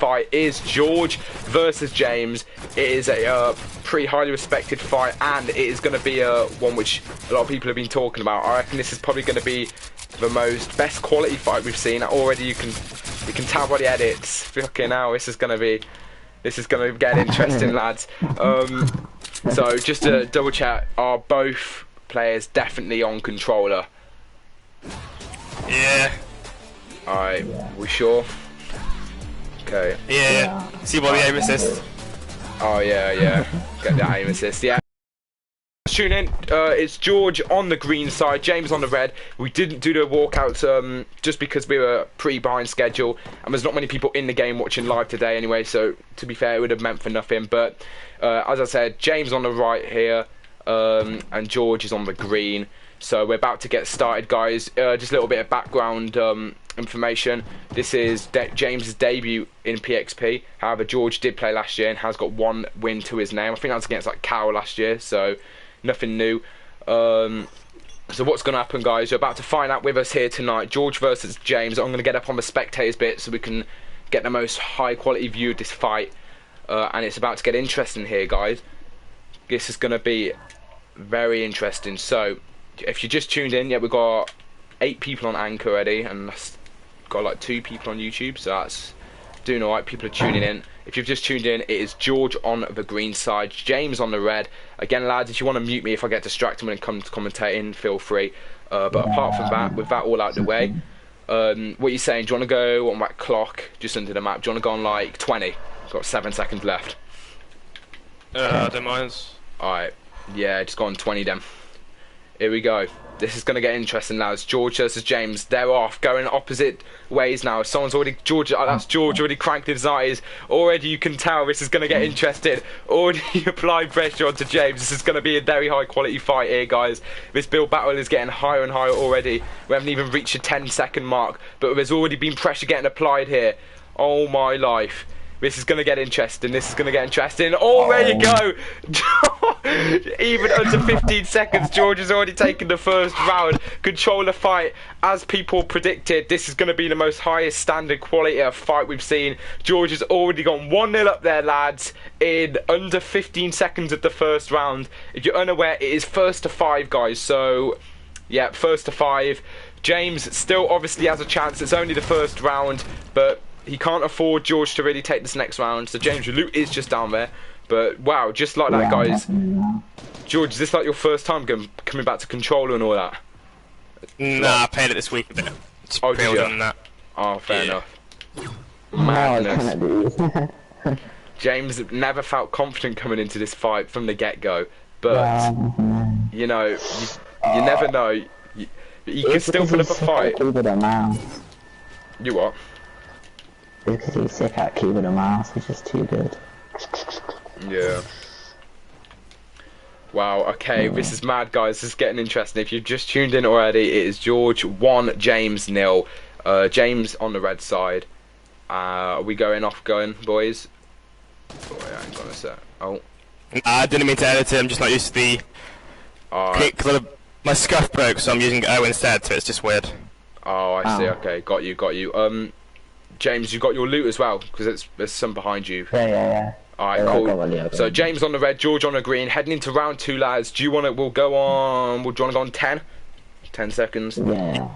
fight is George versus James. It is a pretty highly respected fight, and it is going to be one which a lot of people have been talking about. I reckon this is probably going to be the best quality fight we've seen. Already you can tell by the edits. Fucking hell, this is going to get interesting, lads. So just to double check, are both players definitely on controller? Yeah. Alright, we sure? Okay. Yeah. See by the aim assist. Oh yeah. Get that aim assist, yeah. Tune in, it's George on the green side, James on the red. We didn't do the walkouts just because we were pretty behind schedule, and there's not many people in the game watching live today anyway, so to be fair, it would have meant for nothing. But as I said, James on the right here, and George is on the green. So we're about to get started, guys. Just a little bit of background information. This is James's debut in PXP. However, George did play last year and has got 1 win to his name. I think that was against like Cal last year, so nothing new. So what's going to happen, guys? You're about to find out with us here tonight. George versus James. I'm going to get up on the spectators bit so we can get the most high quality view of this fight. And it's about to get interesting here, guys. This is going to be very interesting. So if you just tuned in, yeah, we've got 8 people on Anchor already, and that's got like 2 people on YouTube, so that's doing alright. People are tuning in. If you've just tuned in, it is George on the green side, James on the red. Again, lads, if you want to mute me if I get distracted when it comes to commentating, feel free. But apart from that, with that all out of the way, what are you saying? Do you want to go on that clock just under the map? Do you want to go on like 20? Got 7 seconds left. I don't mind. Alright, yeah, just go on 20 then. Here we go. This is going to get interesting now. It's George versus James. They're off, going opposite ways now. Someone's already... that's George already cranked his eyes. Already you can tell this is going to get interesting. Already applied pressure onto James. This is going to be a very high quality fight here, guys. This build battle is getting higher and higher already. We haven't even reached a 10-second mark, but there's already been pressure getting applied here. Oh my life. This is going to get interesting. This is going to get interesting. Oh, there you go. Even under 15 seconds, George has already taken the first round. Controller fight. As people predicted, this is going to be the most highest standard quality of fight we've seen. George has already gone 1-0 up there, lads, in under 15 seconds of the first round. If you're unaware, it is first to 5, guys. So, yeah, first to 5. James still obviously has a chance. It's only the first round, but he can't afford George to really take this next round. So James, your loot is just down there. But wow, just like that, guys. George, is this like your first time coming back to controller and all that? Nah, I played it this week a bit. Oh, did you? On that. Oh, fair enough. Madness. James never felt confident coming into this fight from the get-go. But, you know, you never know. You can still put up a fight. You what? Because he's sick at keyboard and mouse, he's just too good. Yeah. Wow, okay, this is mad, guys. This is getting interesting. If you've just tuned in already, it is George 1, James 0. James on the red side. Are we going, boys? Oh, yeah, hang on a sec. Oh. I didn't mean to edit it, I'm just not used to the kick. My scuff broke, so I'm using O instead, so it's just weird. Oh, I see, okay, got you. James, you got your loot as well, because there's some behind you. Yeah. Alright, cool. So James on the red, George on the green, heading into round 2, lads. Do you want to, do you want to go on 10? 10 seconds? Yeah.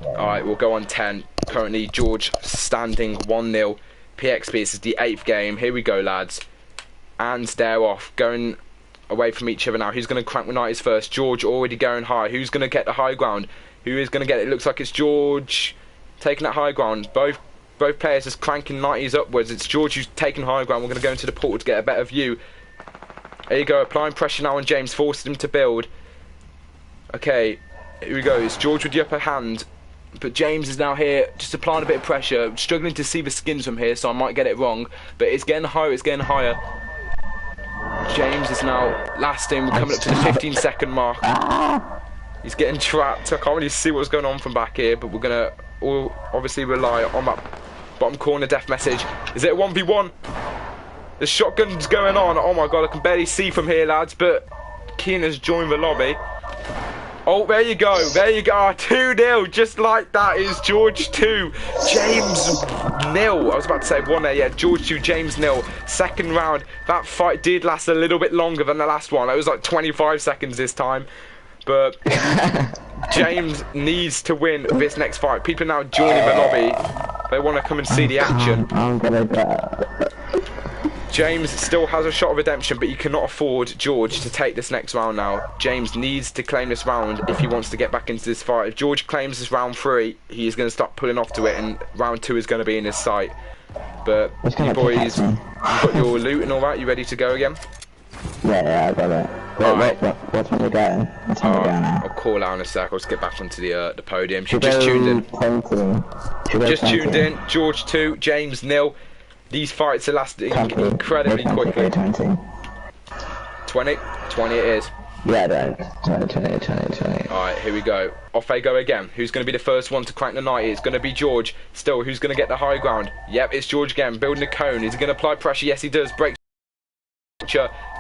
Alright, we'll go on 10. Currently, George standing 1-0. PXP, this is the 8th game. Here we go, lads. And they're off, going away from each other now. Who's going to crank the 90s first? George already going high. Who's going to get the high ground? Who is going to get it? It looks like it's George taking that high ground. Both players just cranking 90s upwards. It's George who's taking high ground. We're going to go into the portal to get a better view. There you go, applying pressure now on James, forcing him to build. Okay, here we go. It's George with the upper hand. But James is now here, just applying a bit of pressure. Struggling to see the skins from here, so I might get it wrong. But it's getting higher, it's getting higher. James is now lasting. We're coming up to the 15-second mark. He's getting trapped. I can't really see what's going on from back here, but we're going to all obviously rely on that bottom corner death message. Is it a 1v1? The shotgun's going on. Oh my god, I can barely see from here, lads, but Keen has joined the lobby. Oh, there you go. There you go. 2-0. Just like that is George 2, James 0. I was about to say 1 there. Yeah, George 2, James 0. Second round. That fight did last a little bit longer than the last one. It was like 25 seconds this time. But James needs to win this next fight. People are now joining the lobby. They want to come and see the action. I'm gonna go. James still has a shot of redemption, but he cannot afford George to take this next round now. James needs to claim this round if he wants to get back into this fight. If George claims this round 3, he is going to start pulling off to it, and round 2 is going to be in his sight. But you boys, you've got your loot and all that. You ready to go again? Yeah, I got it. What time are we going? What time are we going now? I'll call out in a sec. I'll just get back onto the podium. She just tuned in. Just tuned in. George 2, James 0. These fights are lasting incredibly quickly. 20? 20 it is. Yeah, 20. Alright, here we go. Off they go again. Who's going to be the first one to crack the 90? It's going to be George. Still, who's going to get the high ground? Yep, it's George again, building a cone. Is he going to apply pressure? Yes, he does. Breaks.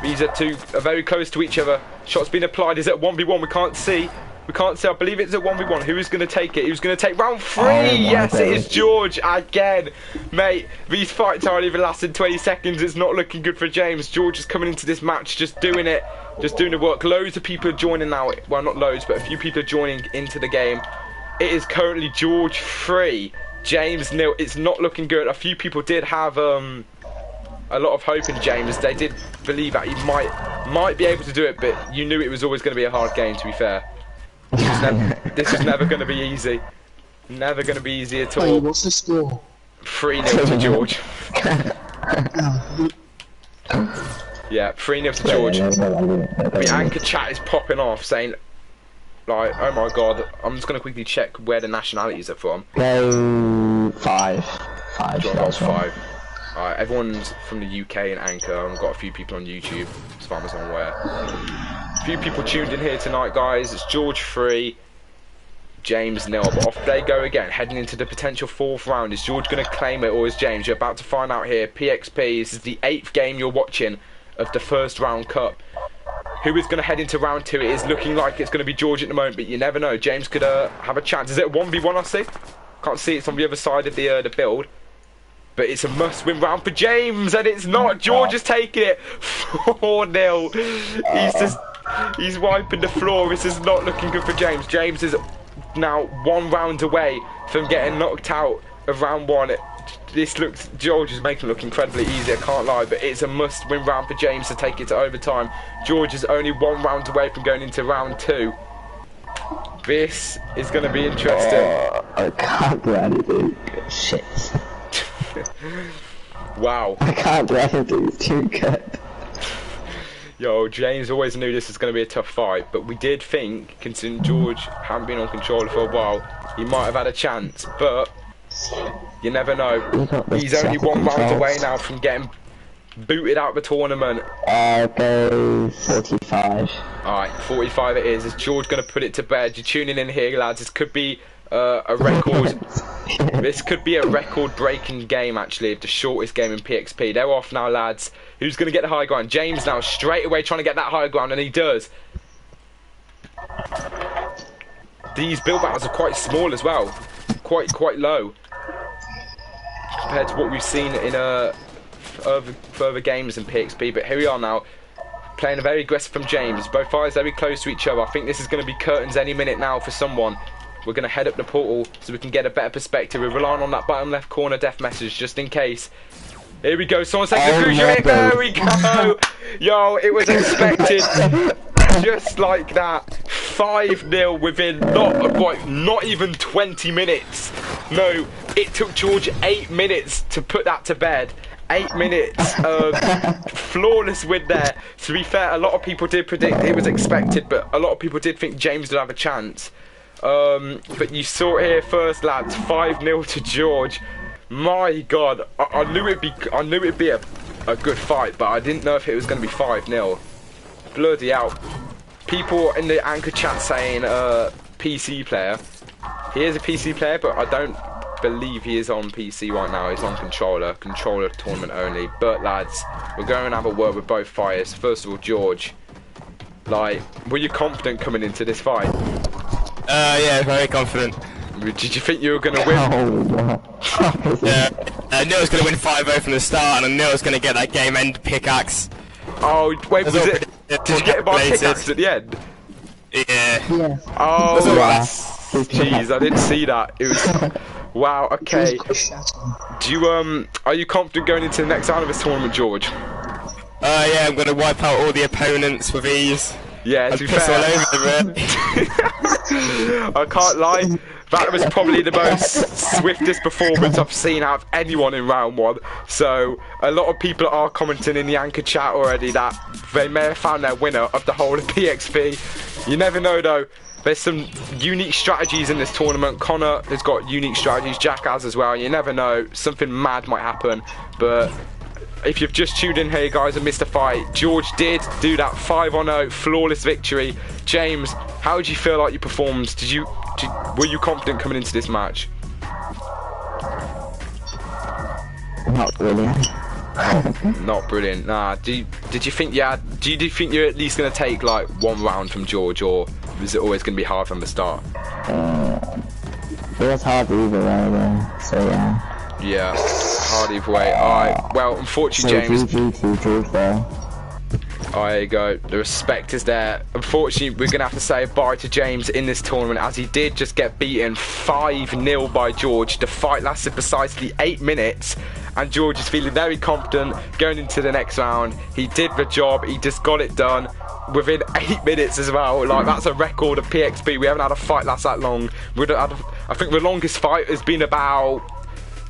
These are very close to each other. Shots being applied. Is it 1v1? We can't see. I believe it's a 1v1. Who is going to take it? Who's going to take round 3? Yes, it is George again. Mate, these fights aren't even lasting 20 seconds. It's not looking good for James. George is coming into this match just doing it. Just doing the work. Loads of people are joining now. Well, not loads, but a few people are joining into the game. It is currently George 3, James 0. It's not looking good. A few people did have a lot of hope in James. They did believe that he might be able to do it, but you knew it was always going to be a hard game, to be fair. This was never going to be easy. Never going to be easy at all. Hey, what's the score? 3-0 to George. Yeah, 3-0 to George. The anchor chat is popping off saying, like, oh my god, I'm just going to quickly check where the nationalities are from. Go 5. 5. Alright, everyone's from the UK and Anchor. I've got a few people on YouTube, as far as I'm aware. A few people tuned in here tonight, guys. It's George 3, James 0. But off they go again, heading into the potential 4th round. Is George going to claim it, or is James? You're about to find out here. PXP, this is the 8th game you're watching of the first round cup. Who is going to head into round 2? It is looking like it's going to be George at the moment, but you never know. James could have a chance. Is it a 1v1, I see? Can't see, it's on the other side of the build. But it's a must-win round for James, and it's not. George is taking it 4-0. He's wiping the floor. This is not looking good for James. James is now 1 round away from getting knocked out of round 1. George is making it look incredibly easy, I can't lie, but it's a must-win round for James to take it to overtime. George is only 1 round away from going into round 2. This is going to be interesting. I can't do anything. Shit. Wow. I can't do anything, it's too good. Yo, James always knew this was going to be a tough fight, but we did think, considering George hadn't been on controller for a while, he might have had a chance, but you never know. He's only 1 round away now from getting booted out of the tournament. Go 45. Alright, 45 it is. Is George going to put it to bed? You're tuning in here, lads. This could be a record. This could be a record-breaking game, actually, of the shortest game in PXP. They're off now, lads. Who's going to get the high ground? James now straight away trying to get that high ground, and he does. These build battles are quite small as well, quite low compared to what we've seen in further games in PXP. But here we are now, playing a very aggressive from James. Both fighters very close to each other. I think this is going to be curtains any minute now for someone. We're going to head up the portal so we can get a better perspective. We're relying on that bottom left corner death message just in case. Here we go. Someone's taking a crucial. There we go. Yo, it was expected. Just like that. 5-0 within not even 20 minutes. No, it took George 8 minutes to put that to bed. 8 minutes of flawless win there. To be fair, a lot of people did predict it was expected, but a lot of people did think James would have a chance. But you saw it here first, lads. 5-0 to George. My God, I knew it'd be a good fight, but I didn't know if it was going to be 5-0. Bloody hell! People in the anchor chat saying PC player. He is a PC player, but I don't believe he is on PC right now. He's on controller tournament only. But lads, we're going to have a word with both fighters. First of all, George. Like, were you confident coming into this fight? Yeah, very confident. Did you think you were going to win? Oh, Yeah, I knew I was going to win 5-0 from the start, and I knew I was going to get that game-end pickaxe. Oh, wait, was it? Did you get it by pickaxe at the end? Yeah. yeah. Oh, Wow. jeez, I didn't see that. It was... Wow, okay. Do you, are you confident going into the next round of this tournament, George? Yeah, I'm going to wipe out all the opponents with ease. Yeah, to be Piss fair. all over them. I can't lie, that was probably the most swiftest performance I've seen out of anyone in round one. So a lot of people are commenting in the Anchor chat already that they may have found their winner of the whole of PXP. You never know though. There's some unique strategies in this tournament. Connor has got unique strategies, Jack has as well. You never know, something mad might happen. But if you've just tuned in here, guys, and missed a fight, George did do that 5-0 flawless victory. James, how did you feel like you performed? Were you confident coming into this match? Not really. Not brilliant. Nah. Did you think you think you're at least gonna take like one round from George, or is it always gonna be hard from the start? It was hard either way though, so yeah. Yeah, hard either way. Alright, well, unfortunately, So James. GG to George though. There you go. The respect is there. Unfortunately, we're going to have to say bye to James in this tournament, as he did just get beaten 5-0 by George. The fight lasted precisely 8 minutes, and George is feeling very confident going into the next round. He did the job. He just got it done within 8 minutes as well. Like, that's a record of PXP. We haven't had a fight last that long. I think the longest fight has been about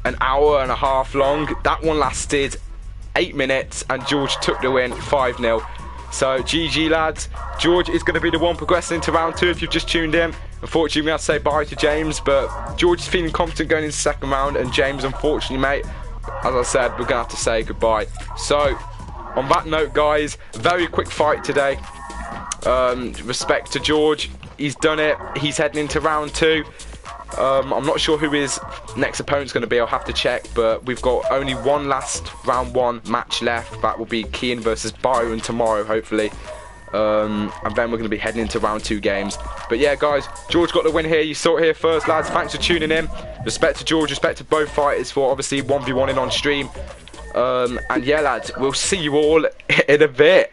an hour and a half long. That one lasted 8 minutes, and George took the win 5-0. So GG lads. George is going to be the one progressing into round 2 if you've just tuned in. Unfortunately, we have to say bye to James, but George is feeling confident going into the second round, and James, unfortunately, mate, as I said, we're going to have to say goodbye. So on that note, guys, very quick fight today. Respect to George, he's done it. He's heading into round 2. I'm not sure who his next opponent's going to be, I'll have to check, but we've got only one last round 1 match left. That will be Kian versus Byron tomorrow, hopefully, and then we're going to be heading into round 2 games. But yeah, guys, George got the win here. You saw it here first, lads. Thanks for tuning in. Respect to George, respect to both fighters for obviously 1v1ing on stream, and yeah, lads, we'll see you all in a bit.